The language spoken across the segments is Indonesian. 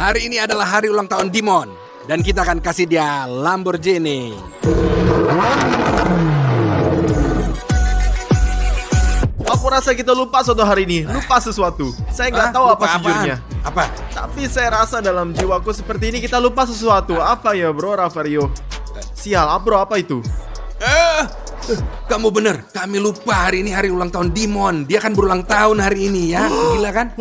Hari ini adalah hari ulang tahun Dimon. Dan kita akan kasih dia Lamborghini. Aku rasa kita lupa suatu hari ini. Lupa sesuatu. Saya nggak tahu apa sejujurnya. Apa? Tapi saya rasa dalam jiwaku seperti ini kita lupa sesuatu. Apa ya bro Rafario? Sial, bro apa itu? Kamu bener, kami lupa hari ini hari ulang tahun Dimon. Dia kan berulang tahun hari ini ya. Gila kan?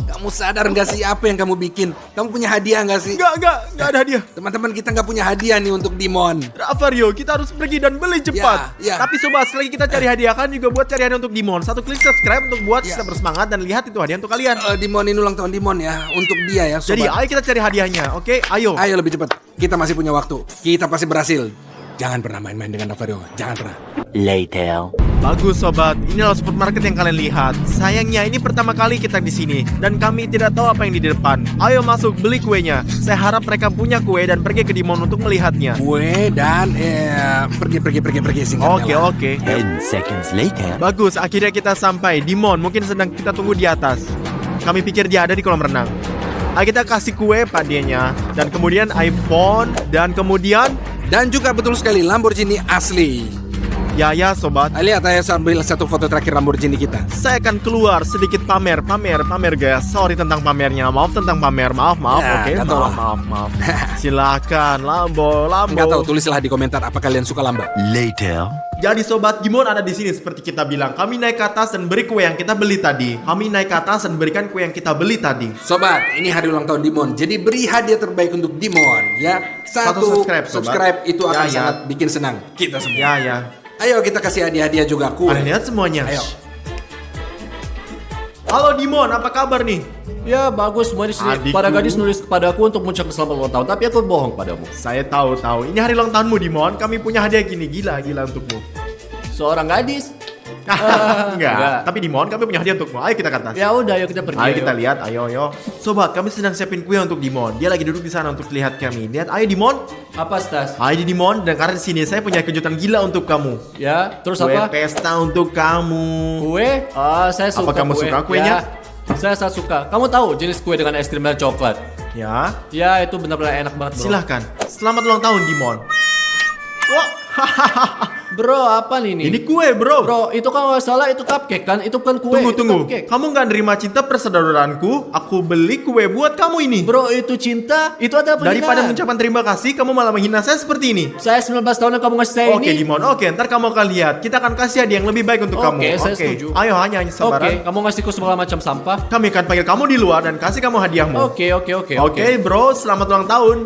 Kamu sadar gak sih apa yang kamu bikin? Kamu punya hadiah gak sih? Nggak ada hadiah. Teman-teman kita gak punya hadiah nih untuk Dimon. Rafario, kita harus pergi dan beli cepat. Ya. Tapi sobat, selagi kita cari hadiah kan juga buat cari hadiah untuk Dimon. Satu klik subscribe untuk buat kita bersemangat dan lihat itu hadiah untuk kalian. Dimon ini ulang tahun Dimon ya. Untuk dia ya sobat. Jadi ayo kita cari hadiahnya, oke? Ayo. Ayo lebih cepat. Kita masih punya waktu. Kita pasti berhasil. Jangan pernah main-main dengan Rafario. Jangan pernah. Later. Bagus sobat, inilah supermarket yang kalian lihat. Sayangnya ini pertama kali kita di sini dan kami tidak tahu apa yang di depan. Ayo masuk beli kuenya. Saya harap mereka punya kue dan pergi ke Dimon untuk melihatnya. Kue dan pergi singkatnya. Oke. 10 seconds later. Bagus, akhirnya kita sampai. Dimon mungkin sedang kita tunggu di atas. Kami pikir dia ada di kolam renang. Ayo kita kasih kue padianya dan kemudian iPhone dan kemudian Dan juga betul sekali Lamborghini asli. ya sobat. Lihat saya sambil satu foto terakhir Lamborghini kita. Saya akan keluar sedikit pamer guys. Sorry tentang pamernya. Maaf tentang pamer. Maaf. Ya, Oke. nggak tahu lah. Maaf. Silakan Lambo. Nggak tahu, tulislah di komentar apa kalian suka Lambo. Later. Jadi sobat, Dimon ada di sini seperti kita bilang. Kami naik ke atas dan beri kue yang kita beli tadi. Kami naik ke atas dan berikan kue yang kita beli tadi. Sobat, ini hari ulang tahun Dimon. Jadi beri hadiah terbaik untuk Dimon ya. Satu subscribe itu akan sangat bikin senang kita semua. Ya. Ayo kita kasih hadiah-hadiah juga kue. Ada lihat semuanya. Ayo. Halo Dimon, apa kabar nih? Ya bagus, semua di sini. Adikku. Pada gadis nulis kepadaku untuk mengucapkan selamat ulang tahun, tapi aku bohong padamu. Saya tahu. Ini hari ulang tahunmu Dimon. Kami punya hadiah gini, gila untukmu. Seorang gadis? Enggak. Tapi Dimon, kami punya hadiah untukmu. Ayo kita ke atas. Ya udah, ayo kita pergi. Ayo kita lihat, ayo. Sobat, kami sedang siapin kue untuk Dimon. Dia lagi duduk di sana untuk lihat kami. Lihat, ayo Dimon. Apa Stas? Ayo Dimon, dan karena di sini saya punya kejutan gila untuk kamu. Ya, terus Kue apa? pesta untuk kamu. Kue? Saya suka. Apa kamu kue. suka kuenya? Ya, saya sangat suka. Kamu tahu jenis kue dengan es krim dan coklat? Ya, Ya, itu benar-benar enak banget, bro. silahkan. Selamat ulang tahun Dimon. Wah, Bro, apa nih ini? ini kue bro. Bro, itu kalau nggak salah itu cupcake kan? Itu bukan kue. itu Tunggu. cupcake. Kamu nggak nerima cinta persaudaraanku? Aku beli kue buat kamu ini. Bro, itu cinta. Itu ada penghinaan. Daripada mengucapkan terima kasih, kamu malah menghina saya seperti ini. Saya 19 tahun yang kamu ngasih saya Oke ini. Dimon, oke, ntar kamu akan lihat. Kita akan kasih hadiah yang lebih baik untuk kamu. Oke, saya setuju. Ayo hanya Oke, sabaran. kamu ngasihku segala macam sampah. Kami akan panggil kamu di luar dan kasih kamu hadiahmu. Oke. Oke, bro, selamat ulang tahun.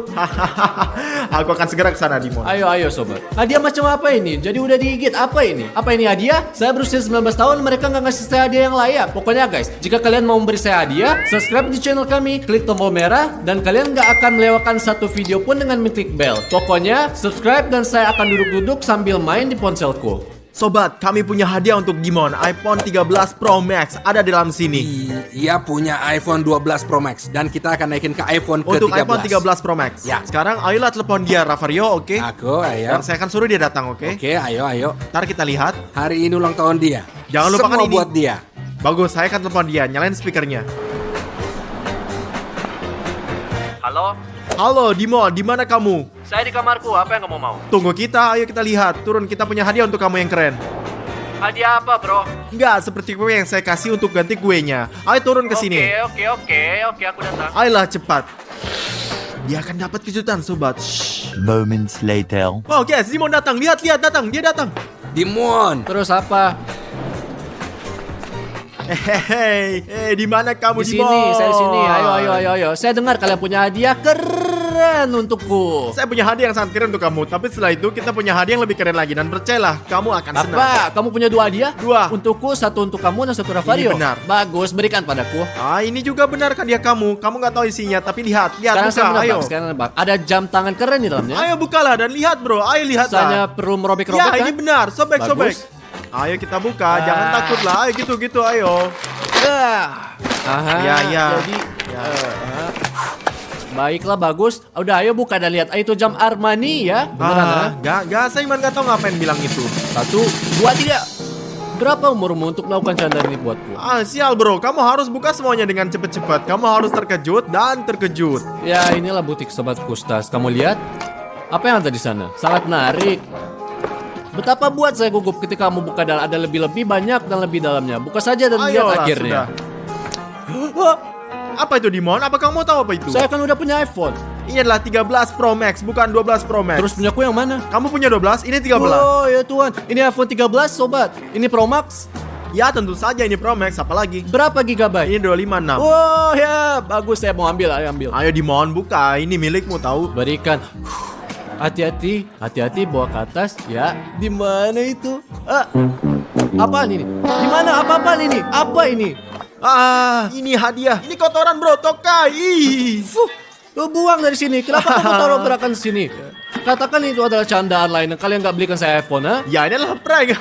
Aku akan segera ke sana, Dimon. Ayo sobat. Hadiah macam apa ini? Jadi udah digigit. Apa ini? Apa ini hadiah? Saya berusia 19 tahun, mereka nggak ngasih saya hadiah yang layak. Pokoknya guys, jika kalian mau memberi saya hadiah, subscribe di channel kami, klik tombol merah, dan kalian nggak akan melewatkan satu video pun dengan mengklik bell. Pokoknya subscribe dan saya akan duduk-duduk sambil main di ponselku. Sobat, kami punya hadiah untuk Dimon. iPhone 13 Pro Max ada di dalam sini. Ia punya iPhone 12 Pro Max dan kita akan naikin ke iPhone Untuk ke-13. iPhone 13 Pro Max. Ya. Sekarang ayolah telepon dia, Rafario, oke? Ayo. Dan saya akan suruh dia datang, oke? Oke, ayo. Ntar kita lihat. Hari ini ulang tahun dia. Jangan lupakan Semua ini. buat dia. Bagus, saya akan telepon dia. Nyalain speakernya. Halo, Dimon, di mana kamu? Saya di kamarku, apa yang kamu mau? Tunggu kita, ayo kita lihat. Turun, kita punya hadiah untuk kamu yang keren. Hadiah apa bro? Enggak, seperti kue yang saya kasih untuk ganti kuenya. Ayo turun ke sini. Oke, aku datang. Ayolah cepat. Dia akan dapat kejutan, sobat. Shh. Moments later. Oh, guys, Dimon datang. Lihat, datang. Dia datang. Dimon. Terus apa? Hehehe, di mana kamu, Di Dimon? sini, saya di sini. Ayo. Saya dengar kalian punya hadiah keren untukku. Saya punya hadiah yang sangat keren untuk kamu. Tapi setelah itu kita punya hadiah yang lebih keren lagi. Dan percayalah, kamu akan senang. Apa? Kamu punya 2 hadiah? 2. Untukku, 1 untuk kamu dan 1 Rafario. Ini benar. Bagus, berikan padaku. Ini juga benar kan dia kamu. Kamu nggak tahu isinya, tapi lihat, Sekarang saya buka, ayo. menebak, sekarang menebak. Ada jam tangan keren di dalamnya. Ayo bukalah dan lihat, bro. Ayo lihat Saya lah. perlu merobek-robek Ya, kan? ini benar. Sobek. Bagus. Ayo kita buka, jangan takut lah. Ayo gitu, ayo. Aha, Ya. Jadi, baiklah, bagus. Udah, ayo buka dan lihat. Itu jam Armani ya. Beneran, ha? Gak, saya emang gak tahu ngapain bilang itu. 1, 2, 3. Berapa umurmu untuk melakukan candaan ini buatku? Sial bro, kamu harus buka semuanya dengan cepat-cepat. Kamu harus terkejut dan terkejut. Ya, inilah butik sobatku Stas. Kamu lihat? Apa yang ada di sana? Sangat menarik. Betapa buat saya gugup ketika kamu buka dan ada lebih-lebih banyak dan lebih dalamnya. Buka saja dan lihat Ayolah, akhirnya. sudah. Apa itu Dimon? Apa kamu tahu apa itu? Saya kan udah punya iPhone. Ini adalah 13 Pro Max, bukan 12 Pro Max. Terus punyaku yang mana? Kamu punya 12, ini 13. Oh ya Tuhan, ini iPhone 13 sobat. Ini Pro Max. Ya tentu saja ini Pro Max, apalagi. Berapa gigabyte? Ini 256. Oh ya, bagus, saya mau ambil, ayo ambil. Ayo Dimon, buka. Ini milikmu tahu. Berikan. Hati-hati, hati-hati bawa ke atas ya. Di mana itu? Apaan ini? Di mana? Apa-apaan ini? Apa ini? Ini hadiah. Ini kotoran bro, tokai. Ih. Lu buang dari sini. Kenapa kamu taruh berakan di sini? Katakan itu adalah candaan lain. Kalian nggak belikan saya iPhone, ha? Ya ini adalah prank.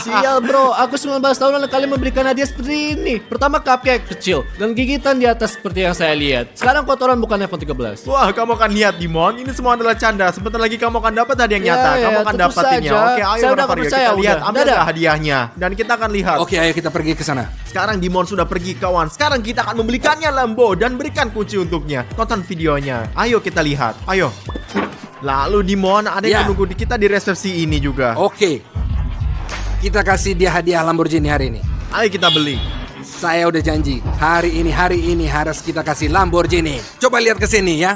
Sial bro, aku 19 tahun lalu kalian memberikan hadiah seperti ini. Pertama cupcake kecil dan gigitan di atas seperti yang saya lihat. Sekarang kotoran bukan iPhone 13. Wah, kamu akan lihat Dimon, ini semua adalah canda. Sebentar lagi kamu akan dapat hadiah yang Ya, nyata. ya, Kamu akan tentu dapatinnya. saja. Oke, ayo Saya udah Rafario, percaya, kita lihat. udah. Ambil Dadah. hadiahnya dan kita akan lihat. Oke, ayo kita pergi ke sana. Sekarang Dimon sudah pergi kawan. Sekarang kita akan membelikannya Lambo dan berikan kunci untuknya. Tonton videonya. Ayo kita lihat. Ayo. Lalu Dimon ada yang Ya. menunggu kita di resepsi ini juga. Oke. Kita kasih dia hadiah Lamborghini hari ini. Ayo kita beli. Saya udah janji, hari ini harus kita kasih Lamborghini. Coba lihat ke sini ya.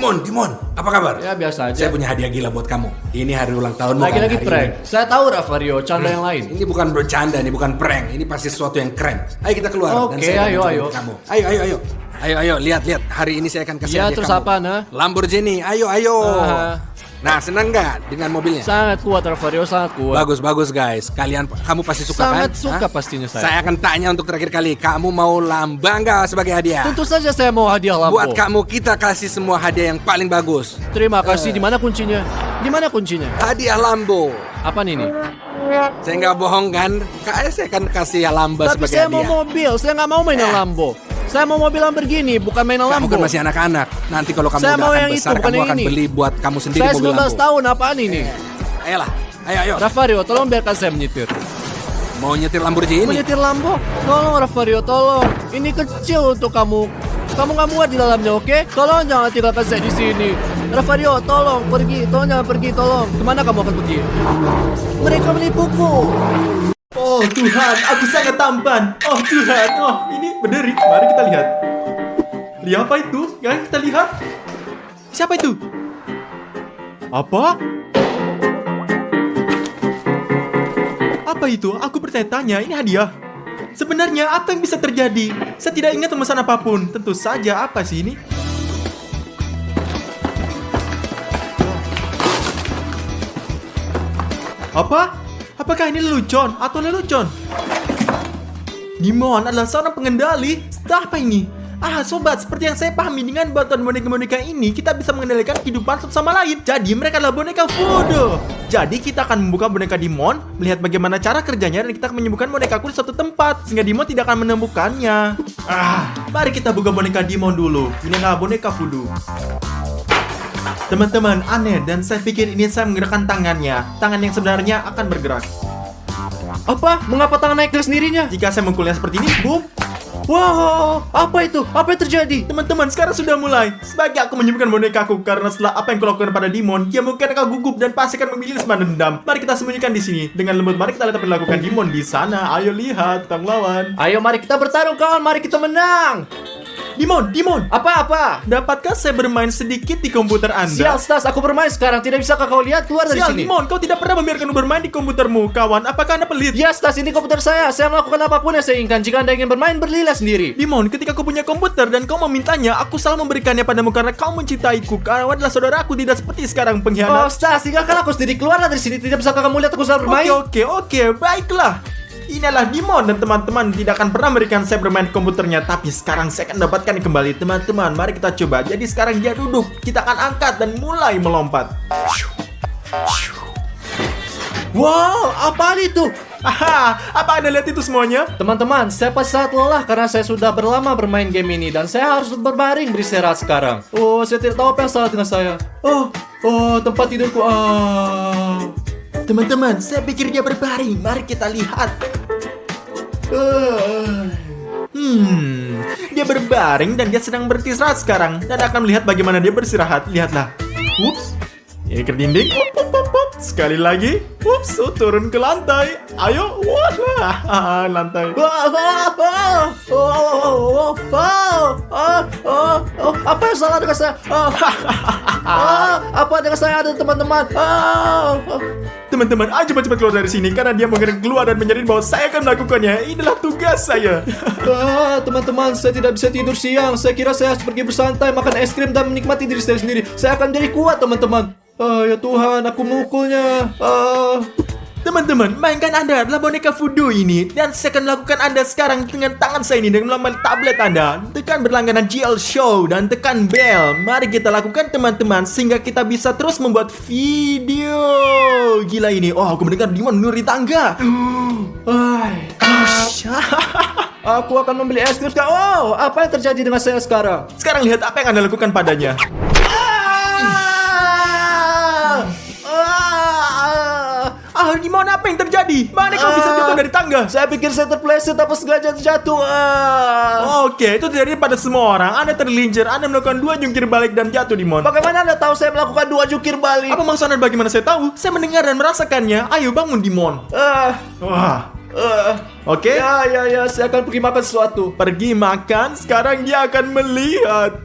Dimon, apa kabar? Ya biasa aja. Saya punya hadiah gila buat kamu. Ini hari ulang tahunmu Lagi-lagi kan, hari prank. Saya tahu Rafario, canda yang lain. Ini bukan bercanda, ini bukan prank. Ini pasti sesuatu yang keren. Ayo kita keluar Oke, saya akan ayo, mencoba ayo. untuk kamu. Ayo, lihat. Hari ini saya akan kasih Ya, hadiah terus kamu. apa, nah? Lamborghini, ayo. Nah, senang nggak dengan mobilnya? Sangat kuat Rafario, sangat kuat. Bagus guys. Kamu pasti suka kan? Sangat suka pastinya saya. Saya akan tanya untuk terakhir kali. Kamu mau lambang nggak sebagai hadiah? Tentu saja saya mau hadiah Lambo. Buat kamu kita kasih semua hadiah yang paling bagus. Terima kasih. Di mana kuncinya? Di mana kuncinya? Hadiah Lambo. Apa ini? Saya nggak bohong kan? Saya akan kasih Lambo Tapi sebagai saya hadiah. mau mobil. Saya nggak mau mainan Lambo. Saya mau mobil Lamborghini, bukan mainan Kamu Lambo. kan masih anak-anak. Nanti kalau kamu Saya udah mau akan yang besar, itu, bukan kamu yang akan ini. beli buat kamu sendiri Saya mobil 19 Lambo. tahun, apaan ini? Ayolah, ayo. Rafario, tolong biarkan saya menyetir. Mau nyetir Lamborghini? Menyetir Lambo? Tolong Rafario, tolong. Ini kecil untuk kamu. Kamu nggak muat di dalamnya, oke? Tolong jangan tinggalkan saya di sini. Rafario, tolong pergi. Tolong jangan pergi, tolong. Kemana kamu akan pergi? Mereka menipuku. Oh Tuhan, aku sangat tampan. Oh Tuhan, ini berdiri. Mari kita lihat. Lihat apa itu? Yang kita lihat? Siapa itu? Apa? Apa itu? Aku bertanya-tanya, ini hadiah. Sebenarnya apa yang bisa terjadi? Saya tidak ingat memesan apapun. Tentu saja, apa sih ini? Apa? Apakah ini lelucon atau lelucon? Dimon adalah seorang pengendali. Setelah apa ini? Sobat, seperti yang saya pahami dengan bantuan boneka-boneka ini, kita bisa mengendalikan kehidupan satu sama lain. Jadi mereka adalah boneka voodoo. Jadi kita akan membuka boneka Dimon, melihat bagaimana cara kerjanya, dan kita akan menyembuhkan bonekaku di suatu tempat, sehingga Dimon tidak akan menemukannya. Mari kita buka boneka Dimon dulu. Ini adalah boneka voodoo. Teman-teman, aneh, dan saya pikir ini saya menggerakkan tangannya. Tangan yang sebenarnya akan bergerak. Apa? Mengapa tangan naik dari sendirinya? Jika saya memukulnya seperti ini, boom. Wow, apa itu? Apa yang terjadi? Teman-teman, sekarang sudah mulai. Sebagai aku menyembuhkan bonekaku, karena setelah apa yang kulakukan pada Dimon, dia mungkin akan gugup dan pasti akan memilih semua dendam. Mari kita sembunyikan di sini. Dengan lembut, mari kita lihat apa yang dilakukan Dimon di sana. Ayo lihat, tentang lawan. Ayo mari kita bertarung kawan, mari kita menang. Dimon, Apa? dapatkah saya bermain sedikit di komputer Anda? Sial Stas, aku bermain sekarang. Tidak bisakah kau lihat? Keluar dari Sial, sini. Dimon, kau tidak pernah membiarkanku bermain di komputermu, kawan. Apakah Anda pelit? Ya Stas, ini komputer saya. Saya melakukan apapun yang saya inginkan. Jika Anda ingin bermain, belilah sendiri. Dimon, ketika kau punya komputer dan kau memintanya, aku selalu memberikannya padamu karena kau mencintaiku. Kau adalah saudaraku, tidak seperti sekarang Oh pengkhianat. Stas, tinggalkan aku sendiri. Keluarlah dari sini. Tidak bisakah kamu lihat aku sedang bermain? Oke, baiklah. Inilah Dimon dan teman-teman tidak akan pernah memberikan saya bermain komputernya. Tapi sekarang saya akan dapatkan kembali. Teman-teman, mari kita coba. Jadi sekarang dia duduk. Kita akan angkat dan mulai melompat. Wow, apa itu? Apa Anda lihat itu semuanya? Teman-teman, saya pasti sangat lelah karena saya sudah berlama bermain game ini dan saya harus berbaring beristirahat sekarang. Oh, saya tidak tahu apa yang salah dengan saya. Oh, tempat tidurku. Teman-teman, saya pikir dia berbaring. Mari kita lihat. Dia berbaring dan dia sedang beristirahat sekarang. Dan akan melihat bagaimana dia beristirahat. Lihatlah. Ups. Ini ke dinding. Sekali lagi. Ups. Turun ke lantai. Ayo. Wah. Lantai. Apa yang salah dengan saya? Apa dengan saya ada teman-teman? Teman-teman, ayo cepat-cepat keluar dari sini. Karena dia mungkin keluar dan menyadari bahwa saya akan melakukannya. Inilah tugas saya. Teman-teman, saya tidak bisa tidur siang. Saya kira saya harus pergi bersantai, makan es krim dan menikmati diri saya sendiri. Saya akan jadi kuat, teman-teman. Ya Tuhan, aku memukulnya. Teman-teman, mainkan Anda adalah boneka voodoo ini. Dan saya akan melakukan Anda sekarang dengan tangan saya ini dengan melalui tablet Anda. Tekan berlangganan GL Show dan tekan bell. Mari kita lakukan teman-teman sehingga kita bisa terus membuat video. Gila ini. Oh, aku mendengar Dimon menuruni tangga. Aku akan membeli es krim sekarang. Oh, apa yang terjadi dengan saya sekarang? Sekarang lihat apa yang Anda lakukan padanya. Dimon, apa yang terjadi? Mana kau bisa jatuh dari tangga? Saya pikir saya terpleset apa sengaja terjatuh. Oke, itu terjadi pada semua orang. Anda tergelincir, Anda melakukan 2 jungkir balik dan jatuh, Dimon. Bagaimana Anda tahu saya melakukan 2 jungkir balik? Apa maksud Anda bagaimana saya tahu? Saya mendengar dan merasakannya. Ayo bangun, Dimon. Oke. Ya, saya akan pergi makan sesuatu. Pergi makan, sekarang dia akan melihat.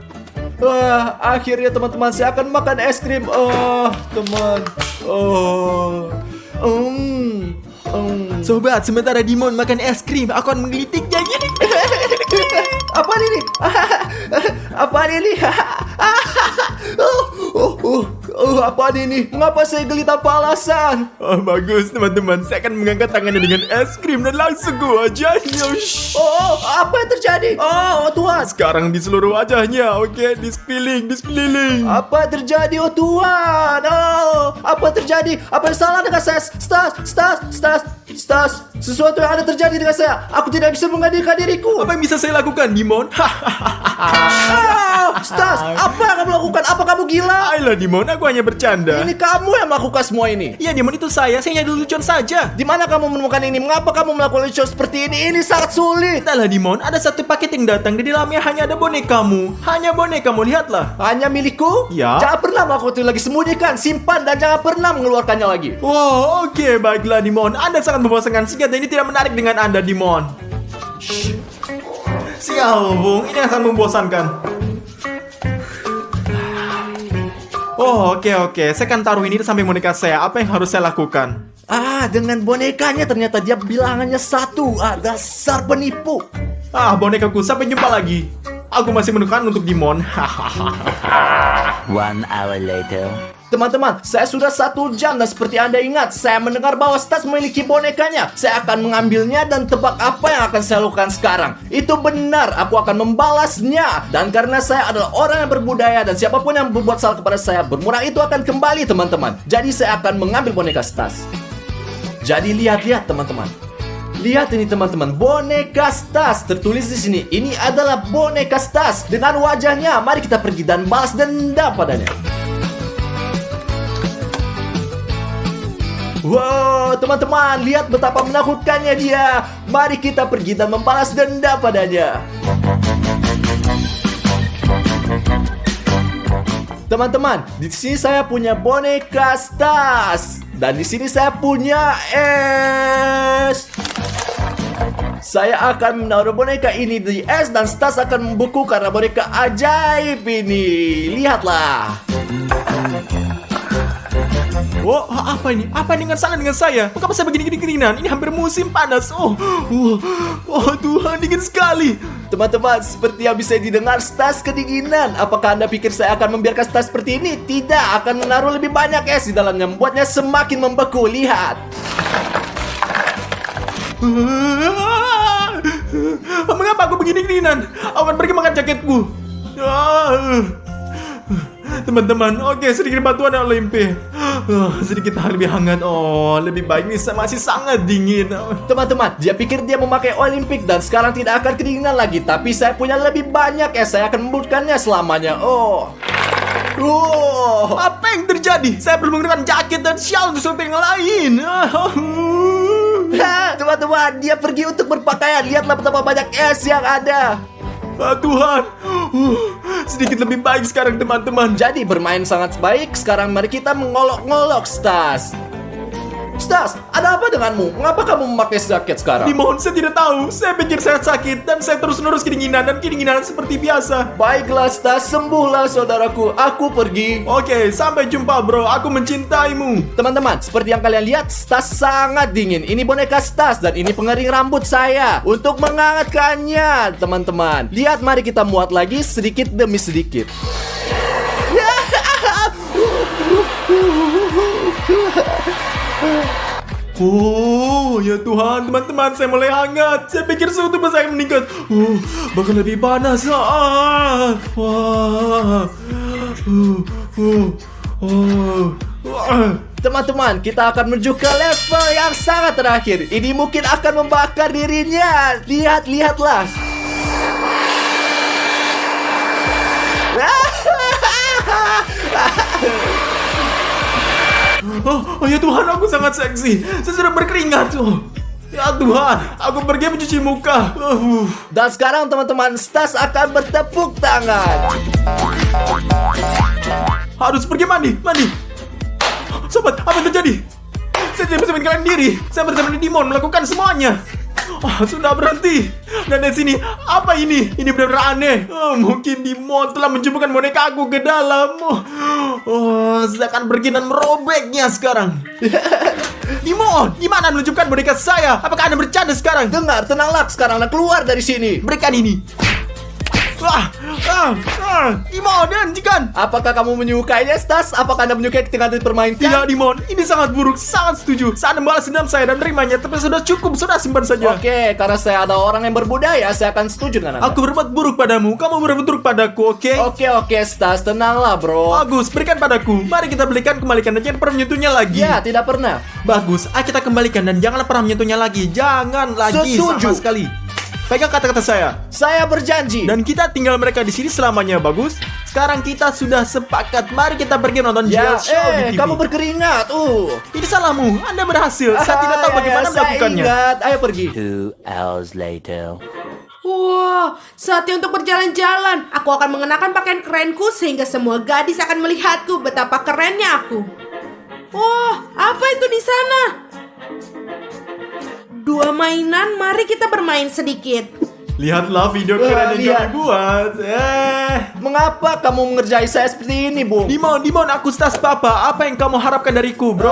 Akhirnya teman-teman, saya akan makan es krim. Teman. Sobat, sementara Dimon makan es krim, aku akan menggelitiknya gini. Apa ini? Apa ini? Apa ini? Mengapa saya gelit tanpa alasan? Bagus teman-teman, saya akan mengangkat tangannya dengan es krim dan langsung ke wajahnya. Apa yang terjadi? Tuhan. Sekarang di seluruh wajahnya, oke, di sekeliling. Apa yang terjadi, Tuhan? Apa yang terjadi? Apa yang salah dengan saya? Stas, sesuatu yang ada terjadi dengan saya. Aku tidak bisa menghadirkan diriku. Apa yang bisa saya lakukan, Dimon? Stas, apa yang kamu lakukan? Apa kamu gila? Ayolah Dimon, aku hanya bercanda. Ini kamu yang melakukan semua ini. Iya Dimon, itu saya hanya lucuan saja. Di mana kamu menemukan ini? Mengapa kamu melakukan lucu seperti ini? Ini sangat sulit. Entahlah Dimon, ada satu paket yang datang. Di dalamnya hanya ada bonekamu. Hanya bonekamu, lihatlah. Hanya milikku? Ya. Jangan pernah melakukan itu lagi. Sembunyikan, simpan, dan jangan pernah mengeluarkannya lagi. Wow, oke, baiklah Dimon. Anda sangat membosankan. Senjata ini tidak menarik dengan Anda, Dimon. Sial, Bung. Ini akan membosankan. Oke. Saya akan taruh ini di samping boneka saya. Apa yang harus saya lakukan? Dengan bonekanya ternyata dia bilangannya 1. Dasar penipu. Bonekaku, sampai jumpa lagi. Aku masih menekan untuk Dimon. 1 hour later. Teman-teman, saya sudah 1 jam dan seperti Anda ingat, saya mendengar bahwa Stas memiliki bonekanya. Saya akan mengambilnya dan tebak apa yang akan saya lakukan sekarang. Itu benar, aku akan membalasnya. Dan karena saya adalah orang yang berbudaya dan siapapun yang berbuat salah kepada saya, bermurah itu akan kembali, teman-teman. Jadi saya akan mengambil boneka Stas. Jadi lihat teman-teman. Lihat ini teman-teman, boneka Stas. Tertulis di sini, ini adalah boneka Stas dengan wajahnya. Mari kita pergi dan balas dendam padanya. Wow, teman-teman, lihat betapa menakutkannya dia. Mari kita pergi dan membalas dendam padanya. Teman-teman, di sini saya punya boneka Stas dan di sini saya punya es. Saya akan menaruh boneka ini di es dan Stas akan membeku karena boneka ajaib ini. Lihatlah. Apa ini? Apa dengan sana dengan saya? Mengapa saya begini kedinginan? Ini hampir musim panas. Tuhan, dingin sekali. Teman-teman, seperti yang bisa didengar, Stas kedinginan. Apakah Anda pikir saya akan membiarkan Stas seperti ini? Tidak, akan menaruh lebih banyak es di dalamnya, membuatnya semakin membeku. Lihat. Mengapa aku begini kedinginan? Aku akan pergi makan jaketku. Teman-teman, oke, sedikit bantuan yang Olimpi. Sedikit lebih hangat. Lebih baik nih, masih sangat dingin. Teman-teman, dia pikir dia memakai Olimpik dan sekarang tidak akan kedinginan lagi. Tapi saya punya lebih banyak ya, saya akan membutkannya selamanya. Apa yang terjadi? Saya perlu menggunakan jaket dan shawl untuk sesuatu yang lain. Teman-teman, dia pergi untuk berpakaian. Lihatlah betapa banyak es yang ada. Tuhan, sedikit lebih baik sekarang teman-teman. Jadi bermain sangat baik. Sekarang mari kita mengolok-ngolok Stas. Stas, ada apa denganmu? Mengapa kamu memakai jaket sekarang? Dimon, saya tidak tahu. Saya pikir saya sakit dan saya terus-menerus kedinginan dan kedinginan seperti biasa. Baiklah Stas, sembuhlah saudaraku. Aku pergi. Oke, sampai jumpa bro. Aku mencintaimu. Teman-teman, seperti yang kalian lihat, Stas sangat dingin. Ini boneka Stas dan ini pengering rambut saya untuk menghangatkannya, teman-teman. Lihat, mari kita muat lagi sedikit demi sedikit. Oh, ya Tuhan, teman-teman, saya mulai hangat. Saya pikir suhu tubuh saya meningkat. Bahkan lebih panas. Teman-teman, kita akan menuju ke level yang sangat terakhir. Ini mungkin akan membakar dirinya. Lihatlah. Oh ya Tuhan, aku sangat seksi. Saya sudah berkeringat. Ya Tuhan, aku pergi mencuci muka. Dan sekarang teman-teman, Stas akan bertepuk tangan. Harus pergi mandi. Sobat, apa yang terjadi? Saya tidak bisa meninggalkan diri. Saya bersama Dimon melakukan semuanya. Sudah berhenti. Dan di sini, apa ini? Ini benar-benar aneh. Mungkin Dimon telah menjumpukan boneka aku ke dalam. Saya akan pergi dan merobeknya sekarang. Dimon, gimana menunjukkan boneka saya? Apakah Anda bercanda sekarang? Dengar, tenanglah. Sekarang Anda keluar dari sini. Berikan ini. Dimon, hentikan. Apakah kamu menyukainya, Stas? Apakah Anda menyukai ketika Anda dipermainkan? Tidak, Dimon, ini sangat buruk, sangat setuju. Saat membalas dendam saya dan menerimanya, tapi sudah cukup, sudah simpan saja. Oke, karena saya ada orang yang berbudaya, saya akan setuju dengan Anda. Aku berbuat buruk padamu, kamu berbuat buruk padaku, oke? Oke, Stas, tenanglah, bro. Bagus, berikan padaku. Mari kita belikan, kembalikan dan jangan pernah menyentuhnya lagi. Ya, tidak pernah. Bagus, ayo kita kembalikan dan janganlah pernah menyentuhnya lagi. Jangan lagi Setuju. sama sekali. Pegang kata-kata saya. Saya berjanji. Dan kita tinggal mereka di sini selamanya, bagus. Sekarang kita sudah sepakat. Mari kita pergi nonton Ya, Jail Show di TV. kamu berkeringat. Ini salahmu. Anda berhasil. Saya tidak tahu bagaimana melakukannya. Saya ingat. Ayo pergi. 2 hours later. Wah, saatnya untuk berjalan-jalan. Aku akan mengenakan pakaian kerenku sehingga semua gadis akan melihatku betapa kerennya aku. Wah, apa itu di sana? 2 mainan, mari kita bermain sedikit. Lihatlah video keren yang lihat. kami buat. Mengapa kamu mengerjai saya seperti ini, Bu? Dimon, aku Stas Papa. Apa yang kamu harapkan dariku, bro?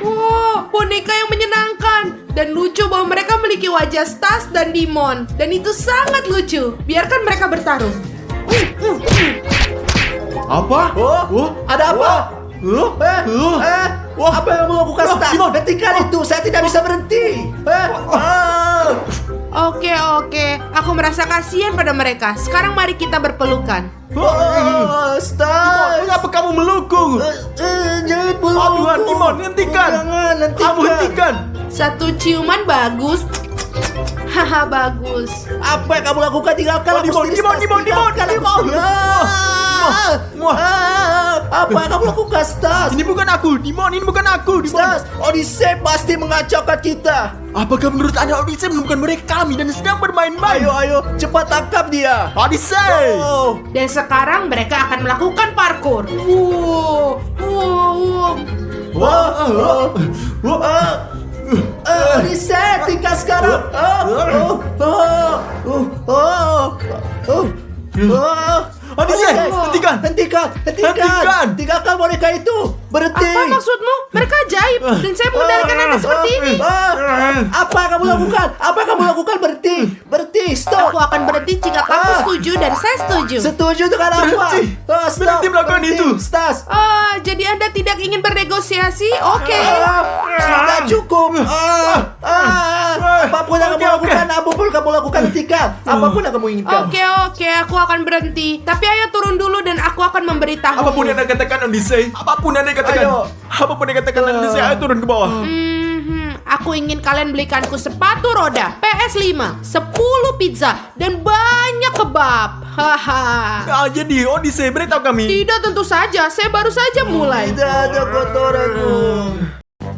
Wah, boneka yang menyenangkan. Dan lucu bahwa mereka memiliki wajah Stas dan Dimon. Dan itu sangat lucu. Biarkan mereka bertarung. Apa? Ada apa? Apa yang kamu lakukan, Stas? Dimon. Hentikan itu, saya tidak bisa berhenti. Oke. Aku merasa kasihan pada mereka. Sekarang mari kita berpelukan. Stas. Mengapa kamu melukku? Jangan peluk. Tuhan, Dimon, hentikan. Jangan, Kamu hentikan. Satu ciuman bagus. Haha, bagus. Apa yang kamu lakukan? Tinggalkan aku Dimon, sendiri, Dimon, Stas. Dimon, Tinggalkan aku. Dimon. Apa yang kamu lakukan, Stas? Ini bukan aku, Dimon, ini bukan aku, Dimon. Stas, Odyssey pasti mengacaukan kita. Apakah menurut Anda Odyssey menemukan mereka kami dan sedang bermain-main? Ayo, cepat tangkap dia. Odyssey! Dan sekarang mereka akan melakukan parkour. Odyssey, tinggal sekarang. Odyssey, hentikan. Hentikan. Tinggalkan boneka itu. Berhenti. Apa maksudmu? Mereka ajaib. Dan saya mengendalikan Anda seperti ini. Apa yang kamu lakukan? Berhenti. Stop. Aku akan berhenti jika kamu setuju dan saya setuju. Setuju dengan apa? Berhenti. Stop. Berhenti melakukan itu. Stas. Jadi Anda tidak ingin bernegosiasi? Oke. Sudah cukup. Apapun yang kamu lakukan, hentikan. Apapun yang kamu inginkan. Oke, aku akan berhenti. Tapi ayo turun dulu dan aku akan memberitahu. Apapun yang Anda katakan, Odyssey. Apapun yang Anda katakan. Ayo. Apapun yang katakan, Odyssey. Ayo turun ke bawah. Aku ingin kalian belikanku sepatu roda, PS5, 10 pizza, dan banyak kebab. Haha. Jadi Odyssey beritahu kami. Tidak, tentu saja. Saya baru saja mulai. Tidak ada kotoranku.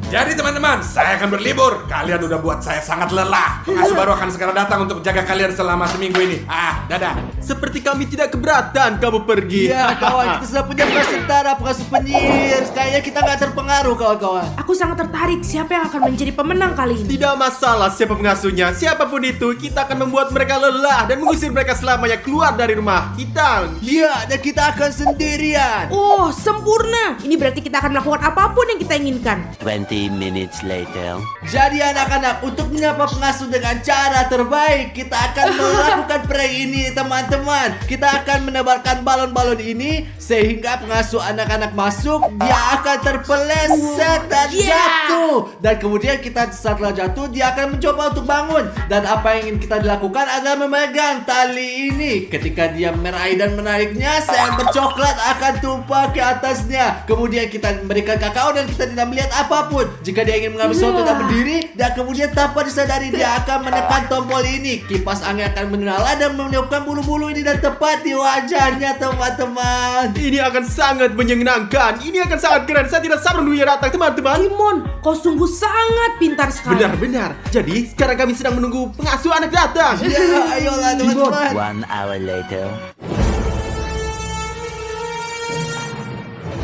Jadi teman-teman, saya akan berlibur. Kalian udah buat saya sangat lelah. Pengasuh baru akan segera datang untuk jaga kalian selama seminggu ini. Dadah. Seperti kami tidak keberatan kamu pergi. Iya kawan, kita sudah punya pengasuh tentara, pengasuh penyihir. Kayaknya kita nggak terpengaruh kawan-kawan. Aku sangat tertarik siapa yang akan menjadi pemenang kali ini. Tidak masalah siapa pengasuhnya, siapapun itu, kita akan membuat mereka lelah dan mengusir mereka selamanya keluar dari rumah kita. Iya, dan kita akan sendirian. Oh, sempurna. Ini berarti kita akan melakukan apapun yang kita inginkan. 20 minutes later. Jadi anak-anak, untuk menyapa pengasuh dengan cara terbaik, kita akan melakukan prank ini teman-teman. Kita akan menebarkan balon-balon ini sehingga pengasuh anak-anak masuk, dia akan terpeleset dan jatuh. Dan kemudian kita setelah jatuh, dia akan mencoba untuk bangun. Dan apa yang ingin kita dilakukan adalah memegang tali ini. Ketika dia meraih dan menariknya, sel bercoklat akan tumpah ke atasnya. Kemudian kita memberikan kakao dan kita tidak melihat apapun. Jika dia ingin mengambil sesuatu dan berdiri, dan kemudian tanpa disadari dia akan menekan tombol ini. Kipas angin akan menyala dan meniupkan bulu-bulu ini dan tepat di wajahnya teman-teman. Ini akan sangat menyenangkan. Ini akan sangat keren. Saya tidak sabar menunggunya datang teman-teman. Timon, kau sungguh sangat pintar sekali. Benar-benar. Jadi sekarang kami sedang menunggu pengasuh anak datang. Ya, ayolah teman-teman. 1 hour later.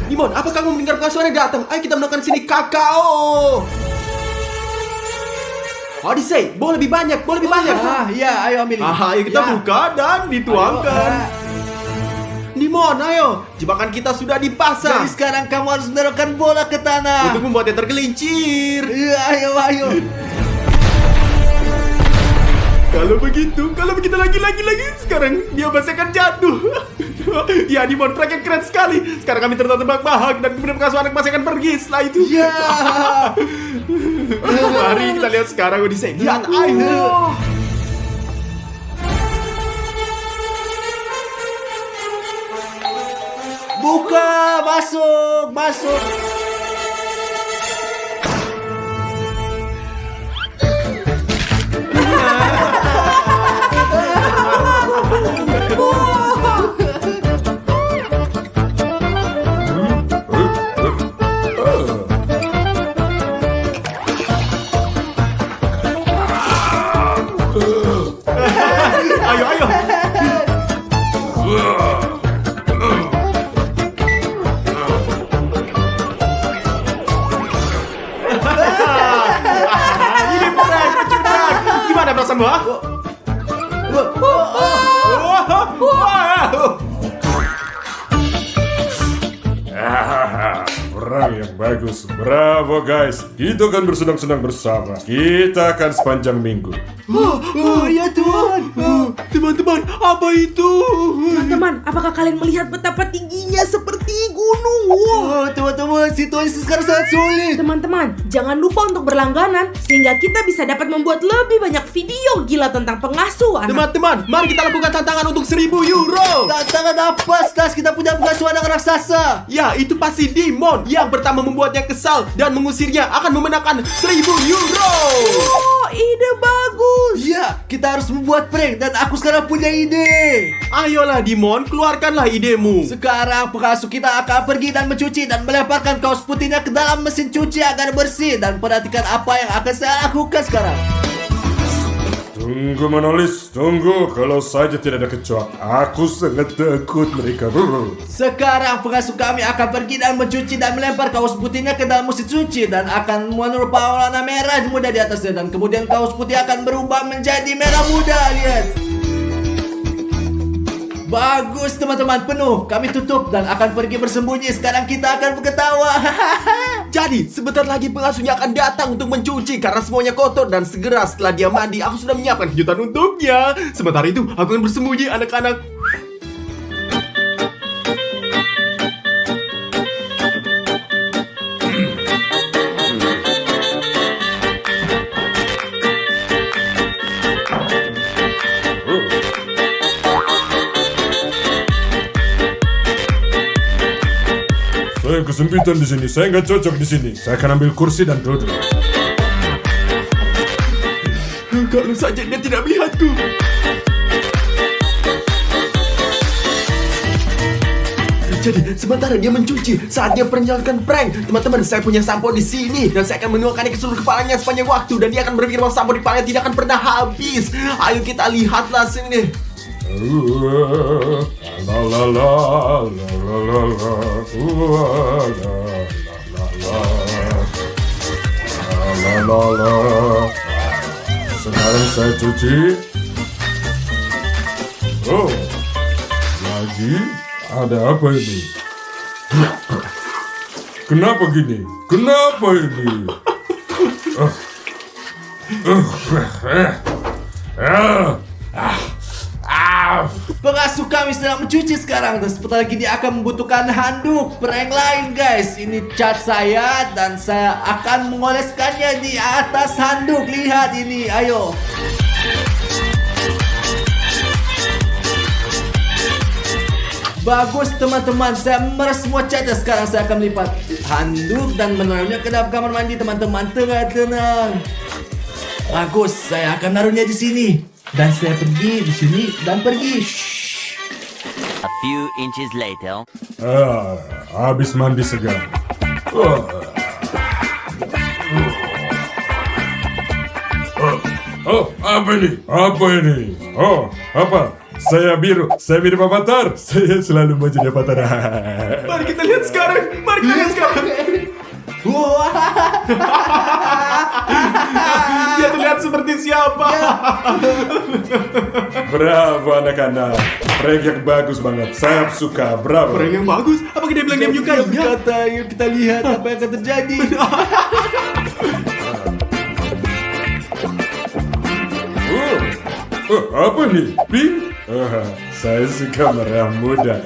Dimon, apa kamu mendengar pengasuh anak datang? Ayo kita menemukan sini kakao. Odyssey, boleh lebih banyak, boleh lebih banyak. Ya, ayo ambil. Ayo kita buka dan dituangkan. Dimon, ayo. Jebakan kita sudah dipasang. Jadi sekarang kamu harus menaruhkan bola ke tanah. Untuk membuatnya tergelincir. Iya, ayo. Kalau begitu lagi. Sekarang dia pasti akan jatuh. Ya, Dimon, prank yang keren sekali. Sekarang kami terbahak-bahak dan kemudian pengasuh anak masih akan pergi setelah itu. Ya. Mari kita lihat sekarang Odyssey. Lihat, ayo. Buka, masuk. Ayo. Ini prank, curang. Gimana perasaanmu? Perang yang bagus. Bravo guys. Kita akan bersenang-senang bersama. Kita akan sepanjang minggu. Oh ya Tuhan. Teman-teman, apa itu? Teman-teman, apakah kalian melihat betapa tingginya seperti gunung? Oh, teman-teman, situasi sekarang sangat sulit. Teman-teman, jangan lupa untuk berlangganan sehingga kita bisa dapat membuat lebih banyak video gila tentang pengasuh anak. Teman-teman, mari kita lakukan tantangan untuk 1.000 euro. Tantangan apa, Stas? Kita punya pengasuh anak raksasa. Ya, itu pasti Dimon yang pertama membuatnya kesal dan mengusirnya akan memenangkan 1.000 euro. Oh, ide bagus. Ya, kita harus membuat prank dan aku sekarang punya ide. Ayolah Dimon, keluarkanlah idemu. Sekarang pengasuh kita akan pergi dan mencuci dan melemparkan kaos putihnya ke dalam mesin cuci agar bersih. Dan perhatikan apa yang akan saya lakukan sekarang. Tunggu Manolis, tunggu. Kalau saja tidak ada kecoak, aku sangat takut mereka. Sekarang pengasuh kami akan pergi dan mencuci dan melempar kaos putihnya ke dalam mesin cuci dan akan menyerupai warna merah muda di atasnya dan kemudian kaos putih akan berubah menjadi merah muda. Lihat. Bagus teman-teman, penuh. Kami tutup dan akan pergi bersembunyi. Sekarang kita akan berketawa. Jadi, sebentar lagi pengasuhnya akan datang untuk mencuci karena semuanya kotor dan segera setelah dia mandi, aku sudah menyiapkan kejutan untuknya. Sementara itu, aku akan bersembunyi anak-anak. Saya kesempitan di sini. Saya nggak cocok di sini. Saya akan ambil kursi dan duduk. Kalau saja dia tidak melihatku. Jadi sementara dia mencuci, saat dia menjalankan prank, teman-teman, saya punya sampo di sini dan saya akan menuangkannya ke seluruh kepalanya sepanjang waktu dan dia akan berpikir bahwa sampo di kepalanya tidak akan pernah habis. Ayo kita lihatlah sini. La la la la la la la la la la. Sekarang saya cuci. Oh, lagi ada apa ini? Kenapa gini? Kenapa ini? Pengasuh kami sedang mencuci sekarang dan sebentar lagi dia akan membutuhkan handuk prank lain guys. Ini cat saya dan saya akan mengoleskannya di atas handuk. Lihat ini, ayo. Bagus teman-teman, saya memeras semua catnya. Sekarang saya akan melipat handuk dan menaruhnya ke dalam kamar mandi teman-teman. Tenang. Bagus, saya akan naruhnya di sini. Dan saya pergi di sini dan pergi. A few inches later. Habis mandi segar. Oh, apa ini? Apa ini? Oh, apa? Saya biru Avatar. Saya selalu mau jadi Avatar. Mari kita lihat sekarang. Dia terlihat seperti siapa? Bravo anak-anak. Prank yang bagus banget. Saya suka. Bravo. Orang yang bagus. Apakah dia bilang dia menyukainya? Kata, yuk kita lihat apa yang akan terjadi. Apa nih? Pink? Saya suka merah muda.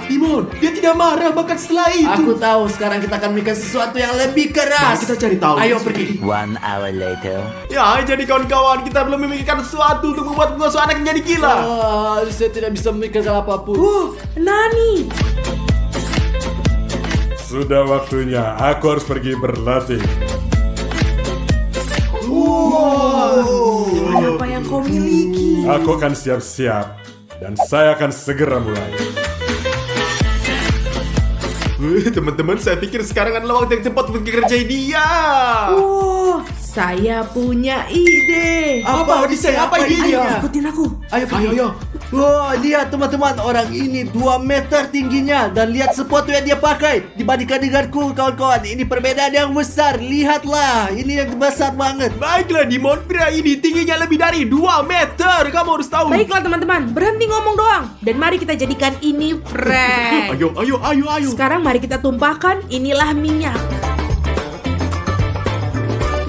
Dimon, dia tidak marah bahkan setelah itu. Aku tahu sekarang kita akan memikirkan sesuatu yang lebih keras. Kita cari tahu. Ayo pergi. 1 hour later. Ya, jadi kawan-kawan, kita belum memikirkan sesuatu untuk membuat pengasuh anak menjadi gila. Saya tidak bisa memikirkan apapun. Nani. Sudah waktunya. Aku harus pergi berlatih. Dengan apa yang kau miliki? Aku akan siap-siap. Dan saya akan segera mulai. Teman-teman, saya pikir sekarang adalah waktu yang tepat untuk kerjai dia. Saya punya ide. Apa Odyssey? Apa idenya? Ayo, ikutin aku. Ayo. Wah, lihat teman-teman, orang ini 2 meter tingginya dan lihat sepatu yang dia pakai dibandingkan denganku kawan-kawan. Ini perbedaan yang besar. Lihatlah, ini yang besar banget. Baiklah, Dimon, pria ini tingginya lebih dari 2 meter. Kamu harus tahu. Baiklah teman-teman, berhenti ngomong doang. Dan mari kita jadikan ini prank. Ayo. Sekarang mari kita tumpahkan, inilah minyak.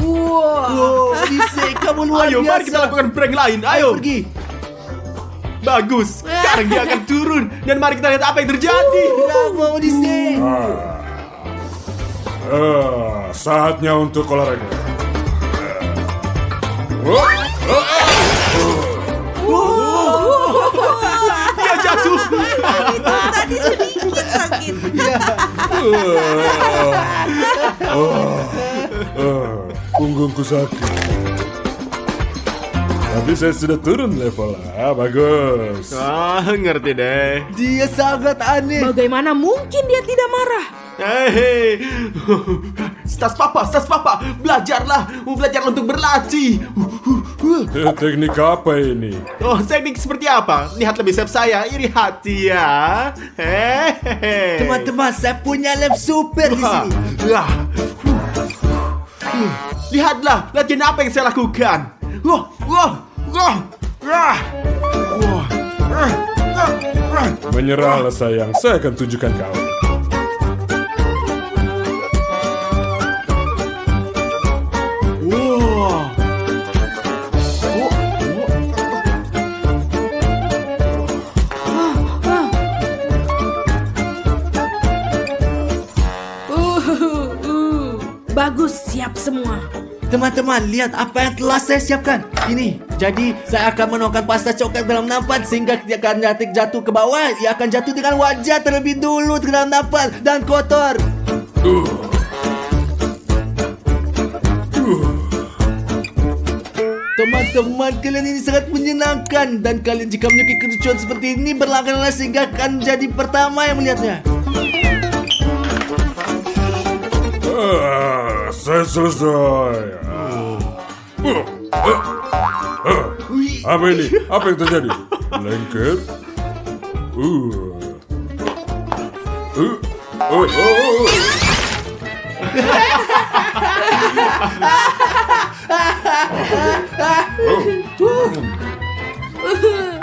Wow, Odyssey, kamu luar Ayo, biasa. mari kita lakukan prank lain. Ayo. Pergi. Bagus. Sekarang dia akan turun dan mari kita lihat apa yang terjadi. Bravo, Odyssey. Saatnya untuk olahraga. Dia jatuh. Tadi sedikit sakit. Punggungku sakit. Tapi saya sudah turun level. Bagus. Ngerti deh. Dia sangat aneh. Bagaimana mungkin dia tidak marah? Hei, Stas papa, belajarlah untuk berlatih. Teknik apa ini? Oh, teknik seperti apa? Lihat lebih siap saya, iri hati ya. Hehehe. Teman-teman, saya punya lab super di sini. Lihatlah, latihan apa yang saya lakukan. Menyerahlah sayang, saya akan tunjukkan kau. Bagus, siap semua. Teman-teman, lihat apa yang telah saya siapkan. Ini, jadi saya akan menuangkan pasta coklat dalam nampan sehingga dia akan jatuh ke bawah. Ia akan jatuh dengan wajah terlebih dulu ke dalam nampan dan kotor. teman-teman, kalian ini sangat menyenangkan. Dan kalian jika menyukai kelucuan seperti ini, berlangganan sehingga akan jadi pertama yang melihatnya. Saya selesai. Apa ini? Apa yang terjadi? Lengket?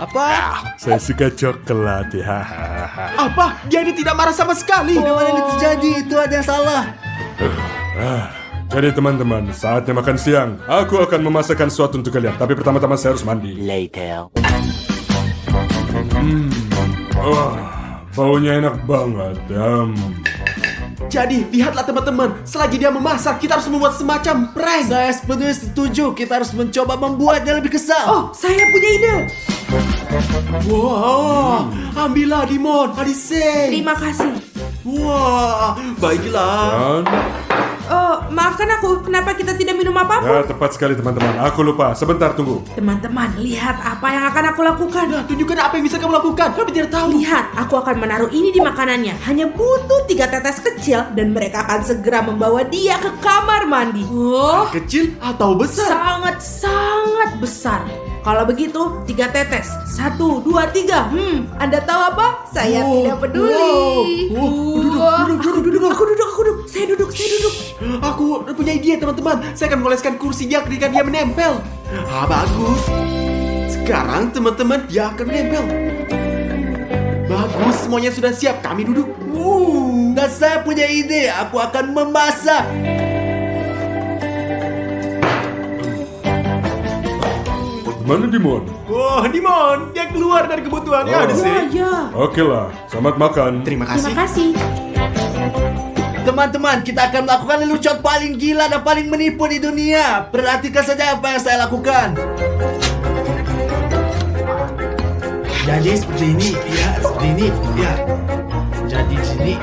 Apa? Saya suka coklat ya. Apa? Dia ini tidak marah sama sekali. Bagaimana ini terjadi? Itu ada yang salah. Jadi teman-teman, saatnya makan siang. Aku akan memasakkan sesuatu untuk kalian. Tapi pertama-tama saya harus mandi. Later. Baunya enak banget. Jadi, lihatlah teman-teman, selagi dia memasak, kita harus membuat semacam prank. Saya sepenuhnya setuju. Kita harus mencoba membuatnya lebih kesal. Oh, saya punya ide. Wah, ambillah Dimon, Adise. Terima kasih. Wah, baiklah. Dan, Oh, maafkan aku. Kenapa kita tidak minum ya apapun? tepat sekali teman-teman. Aku lupa. Sebentar tunggu. Teman-teman, lihat apa yang akan aku lakukan. Nah, tunjukkan apa yang bisa kamu lakukan. Kami tidak tahu. Lihat, aku akan menaruh ini di makanannya. Hanya butuh 3 tetes kecil dan mereka akan segera membawa dia ke kamar mandi. Oh, Kecil atau besar? sangat besar. Kalau begitu, 3 tetes. 1, 2, 3. Anda tahu apa? Saya Wow, tidak peduli. wow. Duduk. Aku duduk. Saya duduk. Aku punya ide teman-teman. Saya akan mengoleskan kursinya ketika dia menempel. Bagus. Sekarang teman-teman dia akan menempel. Bagus, semuanya sudah siap. Kami duduk. Dan saya punya ide. Aku akan memasak. Mana Dimon? Wah, Dimon, dia keluar dari kebutuhannya, Oh. Adise. Ya. Oke lah, selamat makan. Terima Terima kasih. kasih. Teman-teman, kita akan melakukan lelucon paling gila dan paling menipu di dunia. Perhatikan saja apa yang saya lakukan. Jadi seperti ini, ya, seperti ini, ya. Jadi di sini.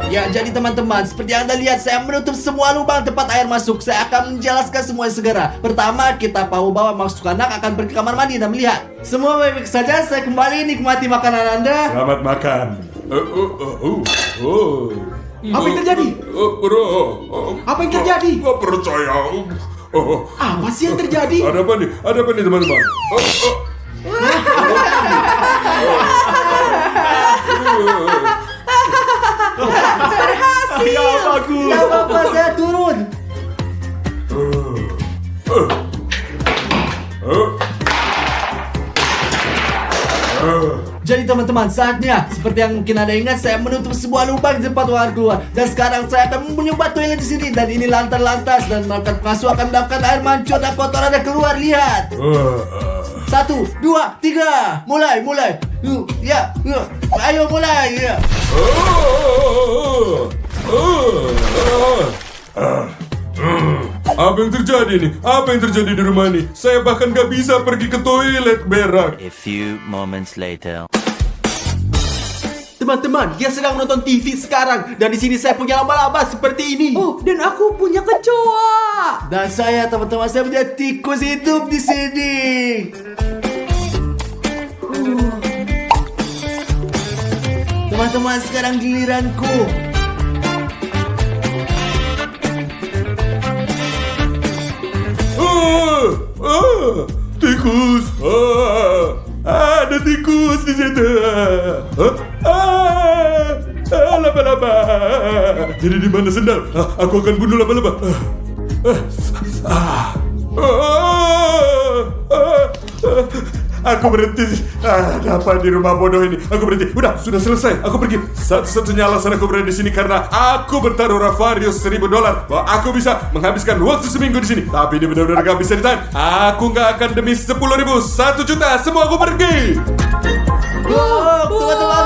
Ya, jadi teman-teman, seperti yang Anda lihat, saya menutup semua lubang tempat air masuk. Saya akan menjelaskan semuanya segera. Pertama, kita tahu bahwa masuk anak akan pergi ke kamar mandi dan melihat. Semua baik-baik saja, saya kembali nikmati makanan Anda. Selamat makan. Apa yang terjadi? Apa yang terjadi? Gak percaya. Apa sih yang terjadi? Ada apa nih teman-teman? Ya, bagus. Ya Bapak, saya turun. Jadi teman-teman, saatnya seperti yang mungkin Anda ingat, saya menutup sebuah lubang di tempat uang keluar. Dan sekarang saya akan mencoba toilet di sini. Dan ini lantas dan melakukan pengasuh akan mendapatkan air mancur dan kotoran yang keluar. Lihat. 1, 2, 3. Mulai. Ya. Ayo mulai. Ya. Apa yang terjadi nih? Apa yang terjadi di rumah ini? Saya bahkan gak bisa pergi ke toilet berak. A few moments later. Teman-teman, dia sedang nonton TV sekarang dan di sini saya punya laba-laba seperti ini. Oh, dan aku punya kecoa. Dan saya teman-teman, saya punya tikus hidup di sini. Teman-teman, sekarang giliranku. Tikus. Ada tikus di situ. Laba-laba. Jadi di mana sendal? Aku akan bunuh laba-laba. Aku berhenti. Ada apa di rumah bodoh ini? Aku berhenti. Udah, sudah selesai. Aku pergi. Satu-satunya alasan aku berada di sini karena aku bertaruh Ravarius $1.000 bahwa aku bisa menghabiskan waktu seminggu di sini. Tapi ini benar-benar gak bisa ditahan. Aku gak akan demi 10.000, 1 juta. Semua aku pergi. Teman-teman,